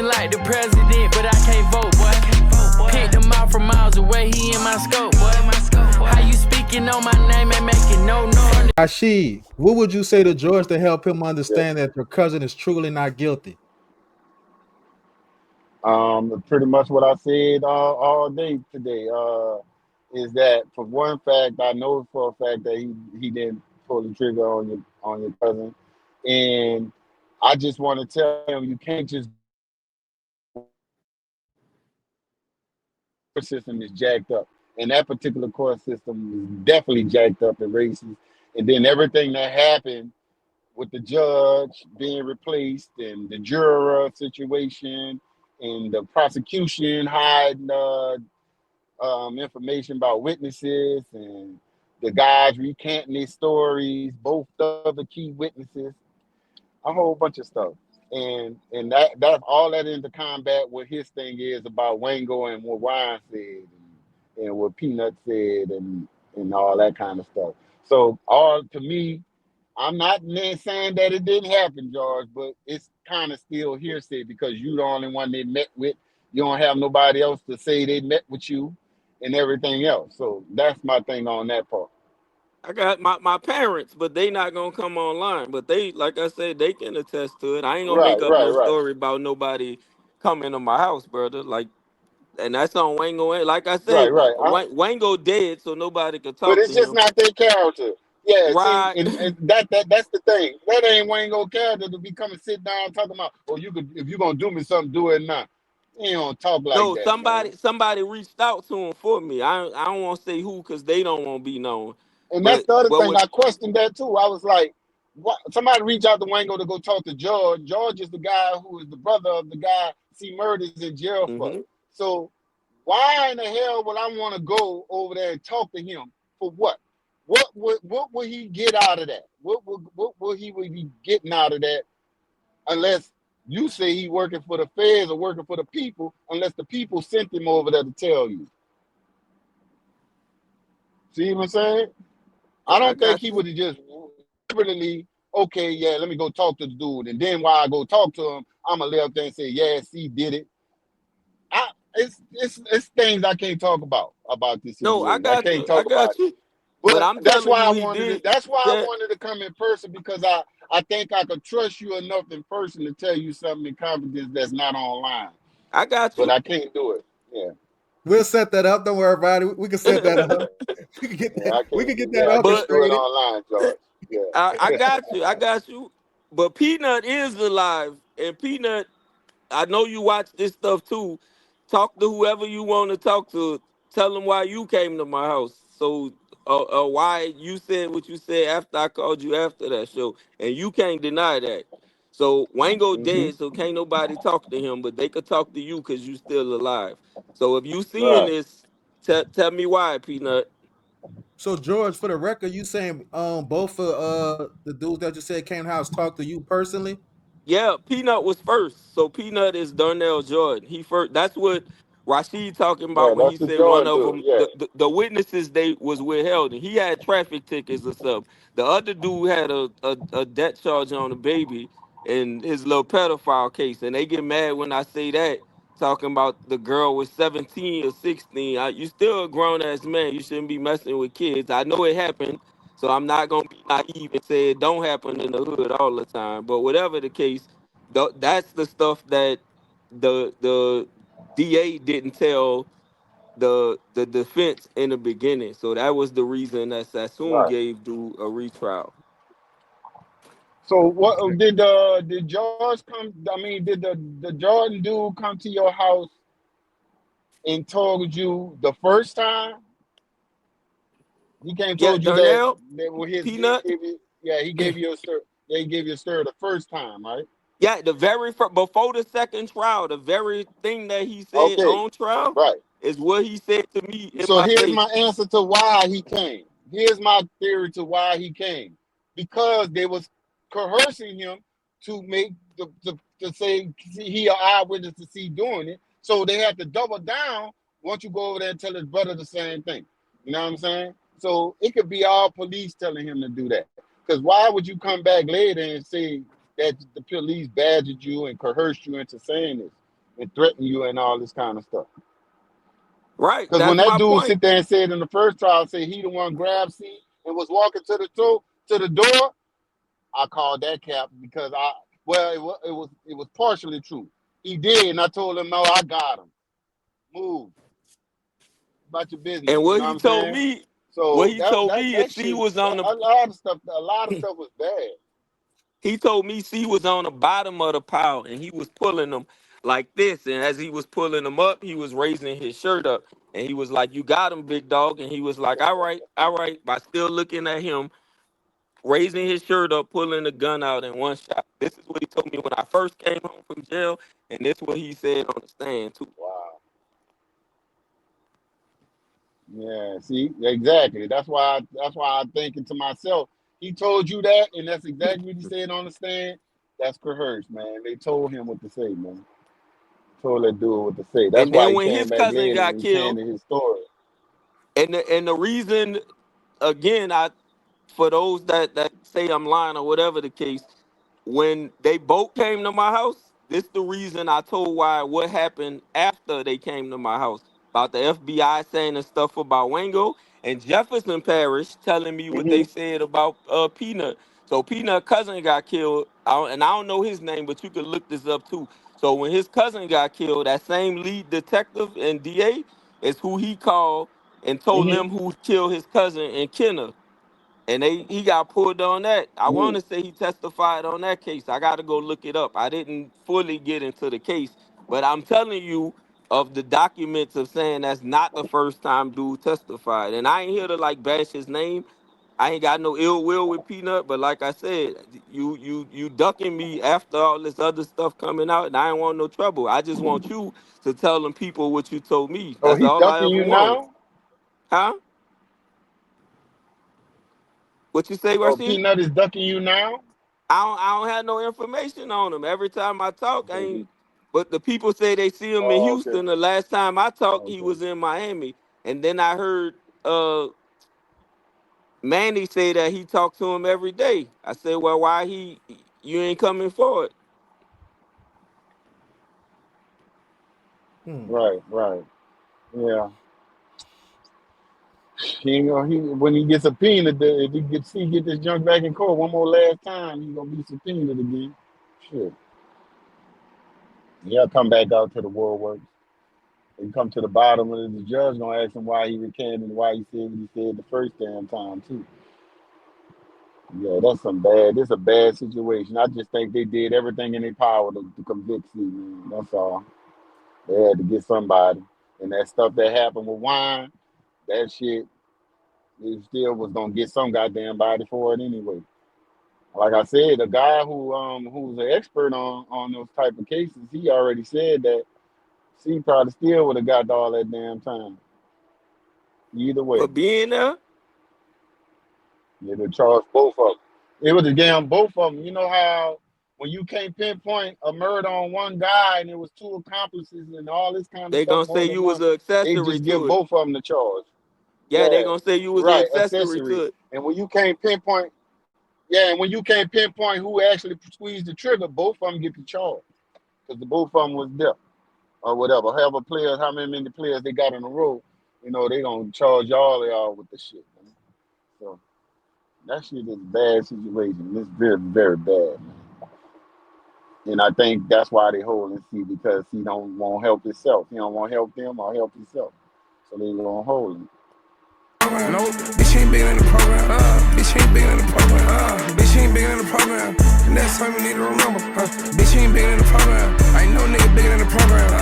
feeling like the president, but I can't vote, boy. Picked him out from miles away, he in my scope, boy. How you speaking on my name and making no noise? Rasheed, what would you say to George to help him Yeah. understand that your cousin is truly not guilty? Pretty much what I said all day today. Is that for one fact, I know for a fact that he didn't pull the trigger on your cousin, and I just want to tell him you can't just court system is jacked up, and that particular court system is definitely jacked up and racist. And then everything that happened with the judge being replaced and the juror situation and the prosecution hiding information about witnesses and the guys recanting their stories, both of the key witnesses, a whole bunch of stuff. And that's all that into combat what his thing is about Wango and what Ryan said and what Peanut said and all that kind of stuff. So all to me, I'm not saying that it didn't happen, George, but it's kind of still hearsay because you the only one they met with. You don't have nobody else to say they met with you and everything else. So that's my thing on that part. I got my parents, but they not gonna come online. But they, like I said, they can attest to it. I ain't gonna Right, make up right, no right, story about nobody coming to my house, brother. Like, and that's on Wango. Like I right, said, right. Wango dead, so nobody could But talk it's to just him. not their character. Yeah, see, Right. and that's the thing. That ain't Wango character to be coming sit down talking about, oh, you could if you gonna do me something, do it now. You don't talk like No, that, man. somebody reached out to him for me. I don't want to say who because they don't want to be known. And that's But the other but thing. when I questioned that too. I was like, what? Somebody reach out to Wango to go talk to George. George is the guy who is the brother of the guy C. Murder's in jail for. hmm So why in the hell would I want to go over there and talk to him for what? What will he get out of that? What will he be getting out of that unless you say he working for the feds or working for the people, unless the people sent him over there to tell you. See what I'm saying? I yeah, I don't think got he you. would have just deliberately, okay, yeah, let me go talk to the dude. And then while I go talk to him, I'm going to lay up there and say, yes, he did it. It's things I can't talk about this No, I situation. I got can't you. I talk about got it. you. But But I'm telling you, he did that's why I that. wanted to come in person because I think I could trust you enough in person to tell you something in confidence that's not online. I got But you. I can't do it. Yeah. We'll set that up. Don't worry about it. We can set that up. We can get Yeah, that. I We can't can do get that yeah, I can't but do it orchestrated. online, George. I Yeah. got you. I got you. But Peanut is alive, and Peanut, I know you watch this stuff too. Talk to whoever you want to talk to. Tell them why you came to my house. So, why you said what you said after I called you after that show, and you can't deny that. So Wango Hmm. dead, so can't nobody talk to him, but they could talk to you because you still alive. So if you seeing Right. this, tell me why, Peanut. So George, for the record, you saying both of the dudes that you said came to the house talked to you personally? Yeah, Peanut was first. So Peanut is Darnell Jordan. He first. That's what Rasheed talking Yeah, about when that's he the said one Jordan of dude. them, Yeah. the witnesses they was withheld, and he had traffic tickets or something. The other dude had a debt charge on the baby in his little pedophile case, and they get mad when I say that. Talking about the girl was 17 or 16. You still a grown ass man. You shouldn't be messing with kids. I know it happened. So I'm not gonna be naive and say it don't happen in the hood all the time. But whatever the case, that's the stuff that the DA didn't tell the defense in the beginning. So that was the reason that Sassoon Right. gave dude a retrial. So what Okay. did George come? I mean, did the Jordan dude come to your house and told you the first time he came Yeah, told you Darnell, that with his he Peanut. gave you yeah he gave you a stir they gave you a stir the first time, right? Yeah, the very first, before the second trial, the very thing that he said Okay, on trial right. is what he said to me in So my here's face. my answer to why he came. Here's my theory to why he came. Because they was coercing him to make to say he an eyewitness to see doing it. So they had to double down once you go over there and tell his brother the same thing. You know what I'm saying? So it could be all police telling him to do that. Because why would you come back later and say that the police badgered you and coerced you into saying this? and threaten you and all this kind of stuff. Right. Because when That's that my dude point. sit there and said in the first trial, say he the one grabbed C and was walking to the door, I called that cap because it was partially true. He did, and I told him, no, I got him. Move about your business. And You know what I'm saying? what So he that told that me is that C shit, was on the a lot of stuff was bad. he told me C was on the bottom of the pile and he was pulling them like this. And as he was pulling them up, he was raising his shirt up. And he was like, "You got him, big dog." And he was like, all right, by still looking at him, raising his shirt up, pulling the gun out in one shot. This is what he told me when I first came home from jail, and this is what he said on the stand too. Wow. Yeah. See, exactly. That's why I'm thinking to myself. He told you that, and that's exactly what he said on the stand. That's coerced, man. They told him what to say, man. Told that dude what to say. That's And why then he when came his back cousin later got and he killed, candid his story. and the reason again, for those that say I'm lying or whatever the case, when they both came to my house, this the reason I told why what happened after they came to my house about the FBI saying the stuff about Wango and Jefferson Parish telling me what they Mm-hmm. said about Peanut. So Peanut cousin got killed, and I don't know his name, but you could look this up too. So when his cousin got killed, that same lead detective and DA is who he called and told them Mm-hmm. who killed his cousin and Kenner. And he got pulled on that. I want Mm-hmm. to say he testified on that case. I got to go look it up. I didn't fully get into the case, but I'm telling you of the documents of saying that's not the first time dude testified. And I ain't here to like bash his name. I ain't got no ill will with Peanut, but like I said, you ducking me after all this other stuff coming out, and I ain't want no trouble. I just want you to tell them people what you told me. Oh, That's he all I ducking ever you wanted. now? Huh? What you say, Oh, Rasheed? Peanut is ducking you now? I don't have no information on him. Every time I talk, I Okay. ain't. But the people say they see him in Oh, okay. Houston. The last time I talked, he Okay. was in Miami, and then I heard Manny say that he talked to him every day. I said, well, why you ain't coming forward? Right. Yeah. He ain't gonna, when he gets subpoenaed, if he get this junk back in court one more last time, he's gonna be subpoenaed again. Shit. He'll come back out to the world works and come to the bottom of it. The judge gonna ask him why he recanted and why he said what he said the first damn time too. Yeah, this a bad situation. I just think they did everything in their power to convict C, man. That's all. They had to get somebody. And that stuff that happened with wine, that shit, it still was gonna get some goddamn body for it anyway. Like I said, the guy who's an expert on those type of cases, he already said that C probably still would have got all that damn time. Either way, For being there, they'd have charged both of them. It would have damn both of them. You know how when you can't pinpoint a murder on one guy and it was two accomplices and all this kind of they stuff gonna say more than you was one, an they accessory just give to it. both of them the charge. Yeah, they Yeah, gonna say you was an right, accessory accessory. to it. And when you can't pinpoint, yeah, and when you can't pinpoint who actually squeezed the trigger, both of them get the charge because the both of them was there or whatever. However, players, how many players they got in a row, they gonna charge y'all with the shit. Man. So that shit is a bad situation. It's very, very bad, man. And I think that's why they holding C because he don't want help himself. He don't want to help them or help himself. So they gonna hold him. No, bitch ain't bigger than the program. Bitch ain't bigger than the program. Bitch ain't bigger than the program. And that's something we need to remember. Bitch ain't bigger than the program. I ain't no nigga bigger than the program.